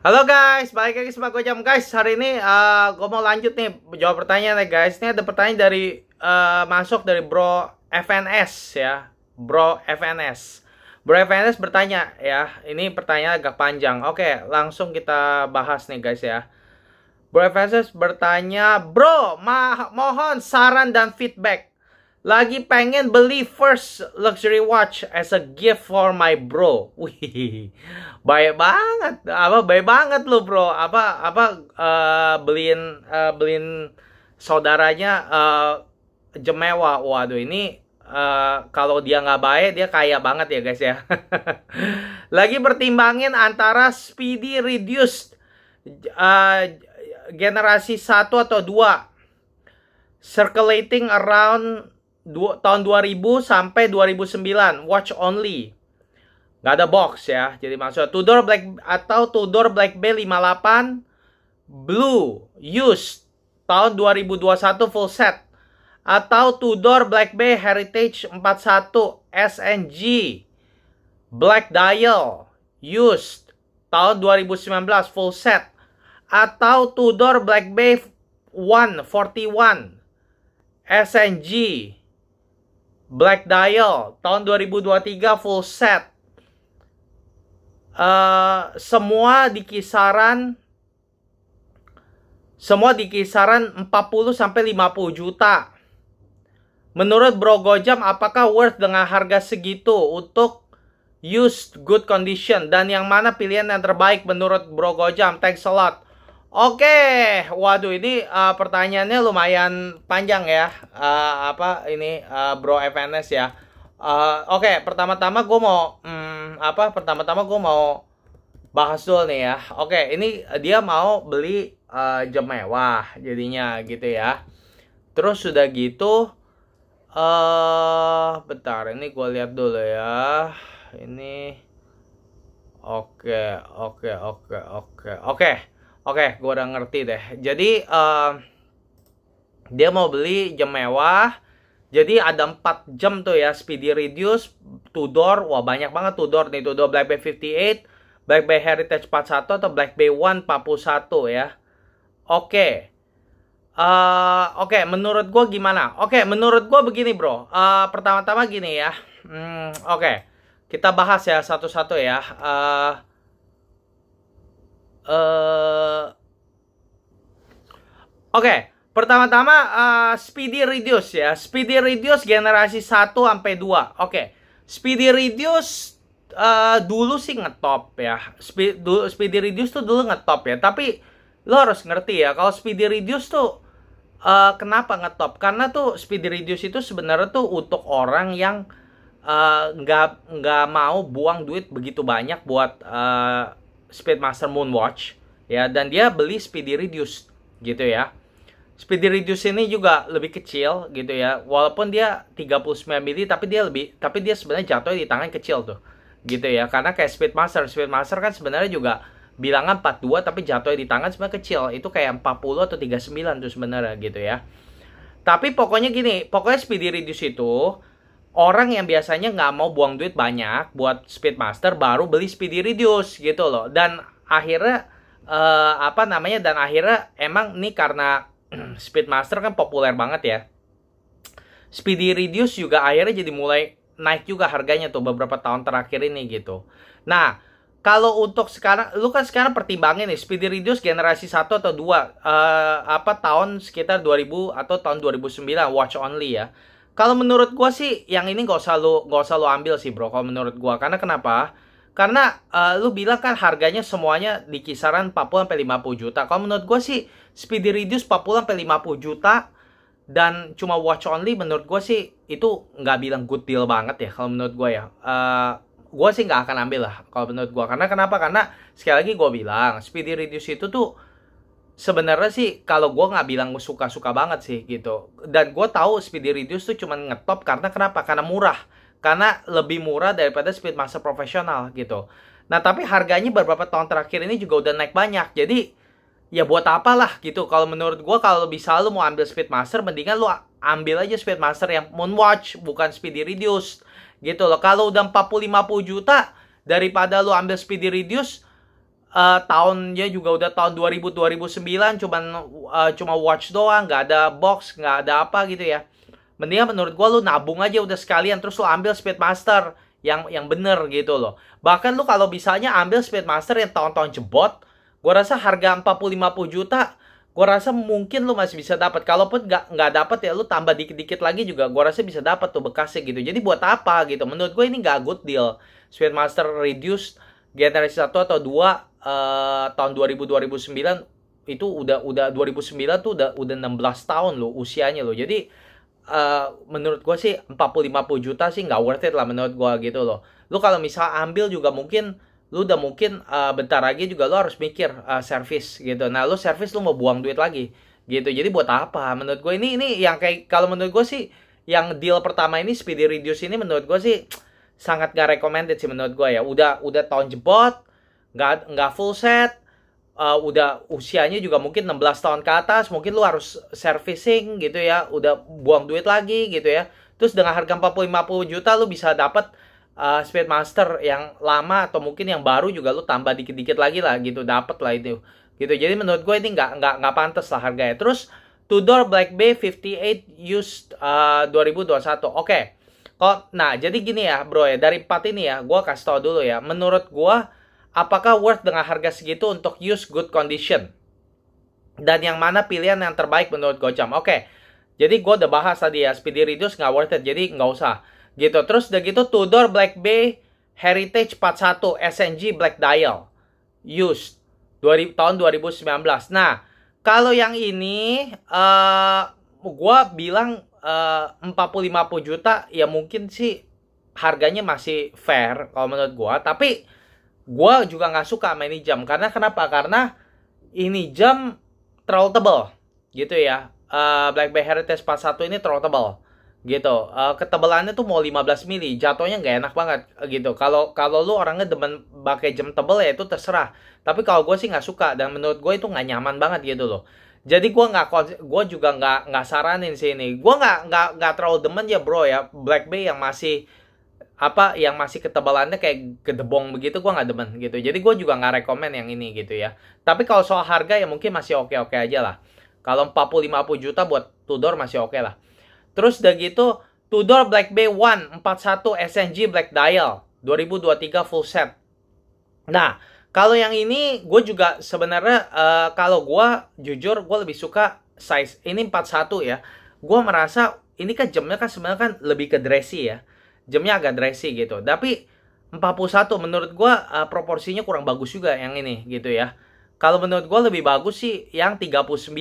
Halo guys, balik lagi sama gue Jam guys. Hari ini gue mau lanjut nih jawab pertanyaan ya guys. Ini ada pertanyaan dari masuk dari Bro FNS ya. Bro FNS. Bro FNS bertanya ya. Ini pertanyaan agak panjang. Oke, langsung kita bahas nih guys ya. Bro FNS bertanya, "Bro, mohon saran dan feedback. Lagi pengen beli first luxury watch as a gift for my bro." Wih, baik banget. Baik banget lo bro. Beliin saudaranya jam mewah. Waduh, ini kalau dia nggak baik, dia kaya banget ya guys ya. Lagi pertimbangin antara Speedy Reduced generasi 1 atau 2, circulating around tahun 2000 sampai 2009, watch only, nggak ada box ya. Jadi maksudnya Tudor Black atau Tudor Black Bay 58 blue used tahun 2021 full set, atau Tudor Black Bay Heritage 41 SNG black dial used tahun 2019 full set, atau Tudor Black Bay 141 SNG black dial tahun 2023 full set. Semua di kisaran 40 sampai 50 juta. Menurut Bro Gojam, apakah worth dengan harga segitu untuk used good condition, dan yang mana pilihan yang terbaik menurut Bro Gojam? Thanks a lot. Oke, waduh, ini pertanyaannya lumayan panjang ya. Bro FNS ya. Oke, pertama-tama gue mau bahas dulu nih ya. Oke, ini dia mau beli jam mewah jadinya gitu ya. Terus sudah gitu, bentar, ini gue lihat dulu ya. Ini Oke, gue udah ngerti deh. Jadi dia mau beli jam mewah. Jadi ada 4 jam tuh ya. Speedy Reduce, Tudor. Wah, banyak banget Tudor nih. Tudor Black Bay 58, Black Bay Heritage 41, atau Black Bay 141 ya. Oke, menurut gue gimana? Oke, menurut gue begini bro. Pertama-tama gini ya. Oke, kita bahas ya satu-satu ya. Oke, pertama-tama Speedy Reduce ya. Speedy Reduce generasi 1 sampai 2. Oke. Speedy Reduce dulu sih ngetop ya. Speedy Reduce tuh dulu ngetop ya. Tapi lo harus ngerti ya, kalau Speedy Reduce tuh kenapa ngetop? Karena tuh Speedy Reduce itu sebenarnya tuh untuk orang yang nggak mau buang duit begitu banyak buat Speedmaster Moonwatch ya, dan dia beli Speedy Reduce gitu ya. Speedy Reduce ini juga lebih kecil gitu ya, walaupun dia 39 mili, tapi dia sebenarnya jatuhnya di tangan kecil tuh gitu ya. Karena kayak Speedmaster kan sebenarnya juga bilangan 42, tapi jatuhnya di tangan sebenarnya kecil. Itu kayak 40 atau 39 tuh sebenarnya gitu ya. Tapi pokoknya gini, pokoknya Speedy Reduce itu orang yang biasanya nggak mau buang duit banyak buat Speedmaster baru beli Speedy Reduce gitu loh. Dan akhirnya emang nih karena Speedmaster kan populer banget ya. Speedy Reduce juga akhirnya jadi mulai naik juga harganya tuh beberapa tahun terakhir ini gitu. Nah, kalau untuk sekarang, lu kan sekarang pertimbangin nih Speedy Reduce generasi 1 atau 2, tahun sekitar 2000 atau tahun 2009 watch only ya. Kalau menurut gua sih yang ini gak usah lu ambil sih bro, kalau menurut gua. Karena kenapa? Karena lu bilang kan harganya semuanya di kisaran 40 sampai 50 juta. Kalau menurut gua sih Speedy Reduce 40 sampai 50 juta dan cuma watch only, menurut gua sih itu nggak bilang good deal banget ya kalau menurut gua ya. Gua sih nggak akan ambil lah kalau menurut gua. Karena kenapa? Karena sekali lagi gua bilang Speedy Reduce itu tuh sebenarnya sih kalau gue nggak bilang suka-suka banget sih gitu. Dan gue tahu Speedy Reduce tuh cuma ngetop karena kenapa? Karena murah. Karena lebih murah daripada Speedmaster profesional gitu. Nah, tapi harganya beberapa tahun terakhir ini juga udah naik banyak. Jadi ya buat apalah gitu. Kalau menurut gue, kalau bisa lu mau ambil Speedmaster, mendingan lu ambil aja Speedmaster yang Moonwatch, bukan Speedy Reduce gitu loh. Kalau udah 40-50 juta, daripada lu ambil Speedy Reduce, tahunnya juga udah tahun 2000 2009, cuma watch doang, nggak ada box, nggak ada apa gitu ya. Mendingan menurut gua lu nabung aja udah sekalian, terus lu ambil Speedmaster yang bener gitu loh. Bahkan lu kalau misalnya ambil Speedmaster yang tahun-tahun jebot, gua rasa harga 40-50 juta, gua rasa mungkin lu masih bisa dapat. Kalaupun nggak dapat ya lu tambah dikit-dikit lagi juga gua rasa bisa dapat tuh bekasnya gitu. Jadi buat apa gitu? Menurut gue ini nggak good deal. Speedmaster reduced generasi 1 atau 2 tahun 2000 2009 itu udah 2009 tuh udah 16 tahun loh usianya loh. Jadi menurut gue sih 40-50 juta sih nggak worth it lah menurut gue gitu loh. Lu kalau misal ambil juga mungkin lu udah mungkin bentar lagi juga lu harus mikir servis gitu. Nah lu servis lu mau buang duit lagi gitu. Jadi buat apa? Menurut gue ini yang kayak kalau menurut gue sih yang deal pertama ini Speedy Reduce ini menurut gue sih sangat gak recommended sih menurut gue ya. Udah tahun jebot, nggak full set. Udah usianya juga mungkin 16 tahun ke atas, mungkin lu harus servicing gitu ya, udah buang duit lagi gitu ya. Terus dengan harga 40-50 juta lu bisa dapat Speedmaster yang lama atau mungkin yang baru juga lu tambah dikit-dikit lagi lah gitu, dapat lah itu. Gitu. Jadi menurut gue ini nggak pantas lah harganya. Terus Tudor Black Bay 58 used 2021. Oke. Nah, jadi gini ya, bro ya, dari 4 ini ya, gue kasih tau dulu ya. Menurut gue apakah worth dengan harga segitu untuk use good condition? Dan yang mana pilihan yang terbaik menurut Gojam? Oke, jadi gue udah bahas tadi ya, Speedy Reduce nggak worth it, jadi nggak usah. Gitu, terus udah gitu Tudor Black Bay Heritage 41 SNG Black Dial used tahun 2019. Nah, kalau yang ini gue bilang 40-50 juta ya mungkin sih harganya masih fair kalau menurut gue. Tapi gue juga nggak suka sama ini jam. Karena kenapa? Karena ini jam terlalu tebal gitu ya. Black Bay Heritage 41 ini terlalu tebal gitu. Ketebalannya tuh mau 15 mili. Jatuhnya nggak enak banget gitu. Kalau lu orangnya demen pakai jam tebal ya itu terserah. Tapi kalau gue sih nggak suka. Dan menurut gue itu nggak nyaman banget gitu loh. Jadi gue juga nggak saranin sih ini. Gue nggak terlalu demen ya bro ya. Black Bay yang masih ketebalannya kayak gedebong begitu gue nggak demen gitu. Jadi gue juga nggak rekomen yang ini gitu ya. Tapi kalau soal harga ya mungkin masih oke-oke aja lah. Kalau 40-50 juta buat Tudor masih oke lah. Terus udah gitu Tudor Black Bay 1 41 SNG Black Dial 2023 full set. Nah, kalau yang ini gue juga sebenarnya kalau gue jujur gue lebih suka size ini 41 ya. Gue merasa ini kan jamnya kan sebenarnya kan lebih ke dressy ya. Jamnya agak dressy gitu. Tapi 41 menurut gue proporsinya kurang bagus juga yang ini gitu ya. Kalau menurut gue lebih bagus sih yang 39.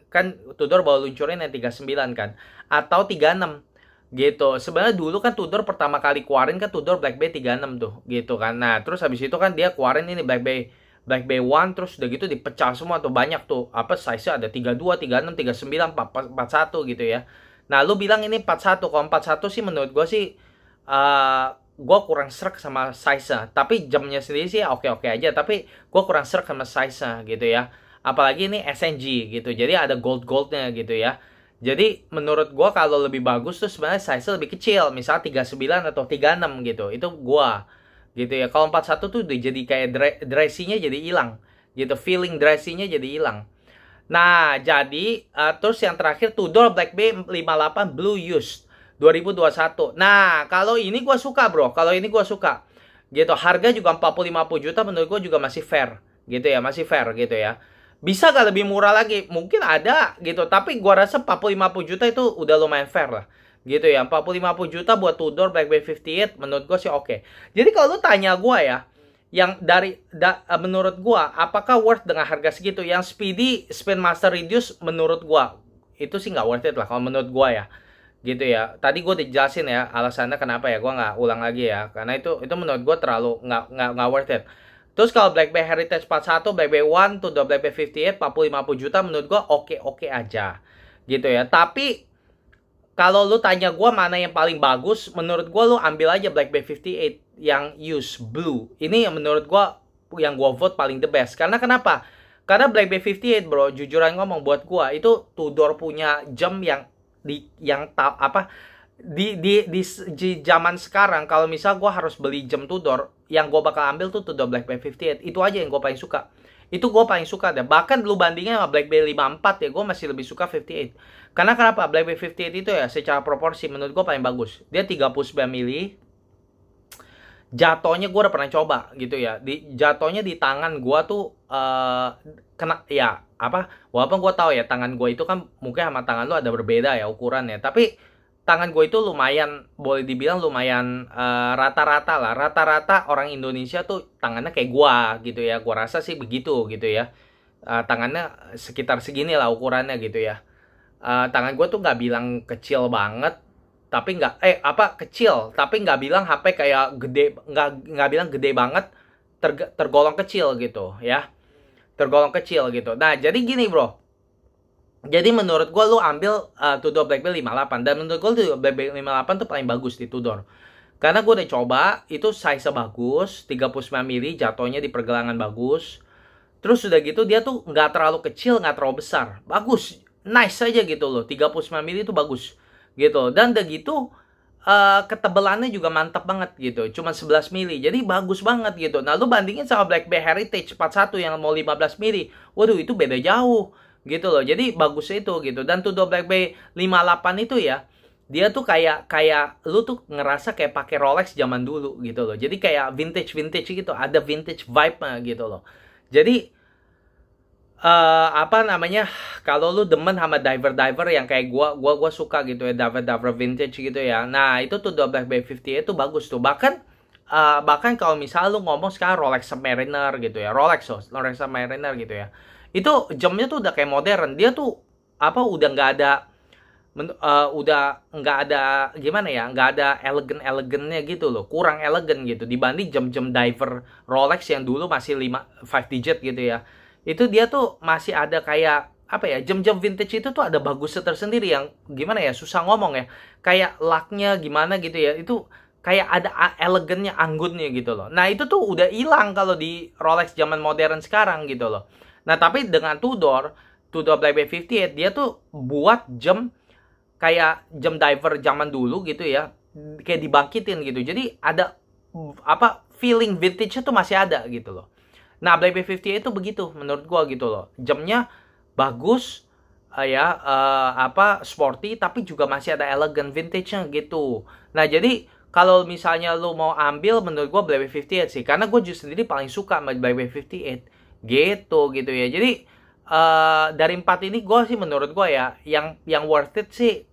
Kan Tudor baru luncurin yang 39 kan. Atau 36 gitu. Sebenarnya dulu kan Tudor pertama kali keluarin kan Tudor Black Bay 36 tuh gitu kan. Nah terus habis itu kan dia keluarin ini Black Bay 1 terus udah gitu dipecah semua tuh banyak tuh. Apa size-nya ada 32, 36, 39, 41 gitu ya. Nah lu bilang ini 41. Kalau 41 sih menurut gue sih gue kurang srek sama size-nya. Tapi jamnya sendiri sih oke-oke aja. Tapi gue kurang srek sama size-nya gitu ya. Apalagi ini SNG gitu. Jadi ada gold-goldnya gitu ya. Jadi menurut gue kalau lebih bagus tuh sebenarnya size-nya lebih kecil. Misalnya 39 atau 36 gitu. Itu gue gitu ya. Kalau 41 tuh udah jadi kayak dressy-nya jadi hilang. Gitu. Feeling dressy-nya jadi hilang. Nah jadi terus yang terakhir Tudor Black Bay 58 Blue Used 2021. Nah, kalau ini gue suka bro. Kalau ini gue suka. Gitu. Harga juga 40-50 juta menurut gue juga masih fair. Gitu ya. Masih fair gitu ya. Bisa gak lebih murah lagi? Mungkin ada gitu. Tapi gue rasa 40-50 juta itu udah lumayan fair lah. Gitu ya. 40-50 juta buat Tudor Black Bay 58 menurut gue sih oke. Jadi kalau lu tanya gue ya. Yang menurut gue. Apakah worth dengan harga segitu? Yang Speedy Speedmaster Reduce menurut gue. Itu sih gak worth it lah kalau menurut gue ya. Gitu ya. Tadi gue dijelasin ya alasannya kenapa ya. Gue nggak ulang lagi ya. Karena itu menurut gue terlalu nggak worth it. Terus kalau Black Bay Heritage 41, Black Bay 1, Tudor Black Bay 58, 40-50 juta menurut gue oke-oke aja. Gitu ya. Tapi kalau lu tanya gue mana yang paling bagus, menurut gue lu ambil aja Black Bay 58 yang use blue. Ini yang menurut gue yang gue vote paling the best. Karena kenapa? Karena Black Bay 58 bro, jujuran ngomong buat gue itu Tudor punya jam yang Di zaman sekarang kalau misal gue harus beli jam Tudor, yang gue bakal ambil tuh Tudor Black Bay 58. Itu aja yang gue paling suka. Itu gue paling suka deh. Bahkan lu bandingnya sama Black Bay 54 ya, gue masih lebih suka 58. Karena kenapa? Black Bay 58 itu ya secara proporsi menurut gue paling bagus. Dia 39 mili. Jatuhnya gue udah pernah coba gitu ya. Jatuhnya di tangan gue tuh kena ya apa? Walaupun gue tahu ya tangan gue itu kan mungkin sama tangan lu ada berbeda ya ukurannya. Tapi tangan gue itu lumayan, boleh dibilang lumayan rata-rata lah. Rata-rata orang Indonesia tuh tangannya kayak gue gitu ya. Gue rasa sih begitu gitu ya. Tangannya sekitar segini lah ukurannya gitu ya. Tangan gue tuh nggak bilang kecil banget, tapi nggak kecil, tapi nggak bilang HP kayak gede, nggak bilang gede banget, tergolong kecil gitu ya. Tergolong kecil gitu. Nah, jadi gini bro. Jadi menurut gue lu ambil Tudor Black Bay 58. Dan menurut gue Tudor Black Bay 58 tuh paling bagus di Tudor. Karena gue udah coba, itu size-nya bagus, 39 mili, jatuhnya di pergelangan bagus. Terus udah gitu dia tuh nggak terlalu kecil, nggak terlalu besar. Bagus, nice aja gitu loh. 39 mili itu bagus gitu. Dan udah gitu ketebalannya juga mantap banget gitu. Cuma 11 mili. Jadi bagus banget gitu. Nah, lu bandingin sama Black Bay Heritage 41 yang mau 15 mili. Waduh, itu beda jauh gitu loh. Jadi bagusnya itu gitu. Dan Tudor Black Bay 58 itu ya, dia tuh kayak lu tuh ngerasa kayak pakai Rolex zaman dulu gitu loh. Jadi kayak vintage gitu. Ada vintage vibe-nya gitu loh. Jadi apa namanya, kalau lu demen sama diver yang kayak gua suka gitu ya, diver vintage gitu ya. Nah, itu tuh Black Bay 50 itu bagus tuh. Bahkan kalau misalnya lu ngomong sekarang Rolex Submariner gitu ya, Rolex Submariner gitu ya. Itu jamnya tuh udah kayak modern. Dia tuh udah nggak ada gimana ya, nggak ada elegannya gitu loh, kurang elegan gitu dibanding jam-jam diver Rolex yang dulu masih 5 digit gitu ya. Itu dia tuh masih ada kayak apa ya, jam-jam vintage itu tuh ada bagusnya tersendiri yang gimana ya, susah ngomong ya, kayak laknya gimana gitu ya, itu kayak ada elegannya, anggunnya gitu loh. Nah, itu tuh udah hilang kalau di Rolex zaman modern sekarang gitu loh. Nah, tapi dengan Tudor Black Bay 58 dia tuh buat jam kayak jam diver zaman dulu gitu ya, kayak dibangkitin gitu. Jadi ada feeling vintage-nya tuh masih ada gitu loh. Nah, Black Bay 58 itu begitu menurut gua gitu loh. Jamnya bagus sporty, tapi juga masih ada elegan vintage-nya gitu. Nah, jadi kalau misalnya lu mau ambil, menurut gua Black Bay 58 sih, karena gua justru sendiri paling suka sama Black Bay 58 gitu ya. Jadi dari 4 ini gua sih, menurut gua ya, yang worth it sih,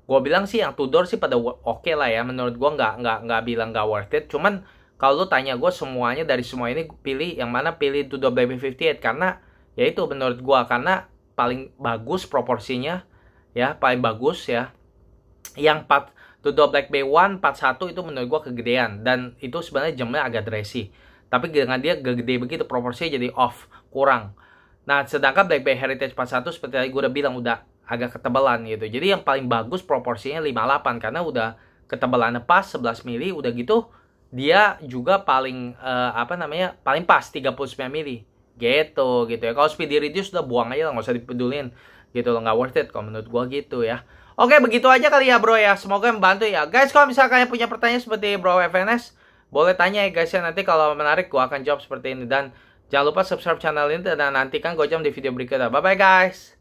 gua bilang sih yang Tudor sih pada oke lah ya. Menurut gua nggak bilang nggak worth it. Cuman kalau lu tanya gue, semuanya dari semua ini pilih yang mana, pilih Tudor Black Bay 58 karena ya itu menurut gue, karena paling bagus proporsinya ya, paling bagus ya. Yang Tudor Black Bay 141 itu menurut gue kegedean, dan itu sebenarnya jamnya agak dressy, tapi dengan dia gede begitu proporsinya jadi off, kurang. Nah, sedangkan Black Bay Heritage 41 seperti tadi gue udah bilang udah agak ketebalan gitu. Jadi yang paling bagus proporsinya 58 karena udah ketebalannya pas 11 mili, udah gitu dia juga paling paling pas 39 mili gitu ya. Kalau speed reduce udah buang aja lah, nggak usah dipedulin gitu loh, nggak worth it kalau menurut gua gitu ya. Oke, begitu aja kali ya bro ya, semoga membantu ya guys. Kalau misalkan kalian punya pertanyaan seperti bro FNS, boleh tanya ya guys ya, nanti kalau menarik gua akan jawab seperti ini. Dan jangan lupa subscribe channel ini dan nantikan gua jam di video berikutnya. Bye bye guys.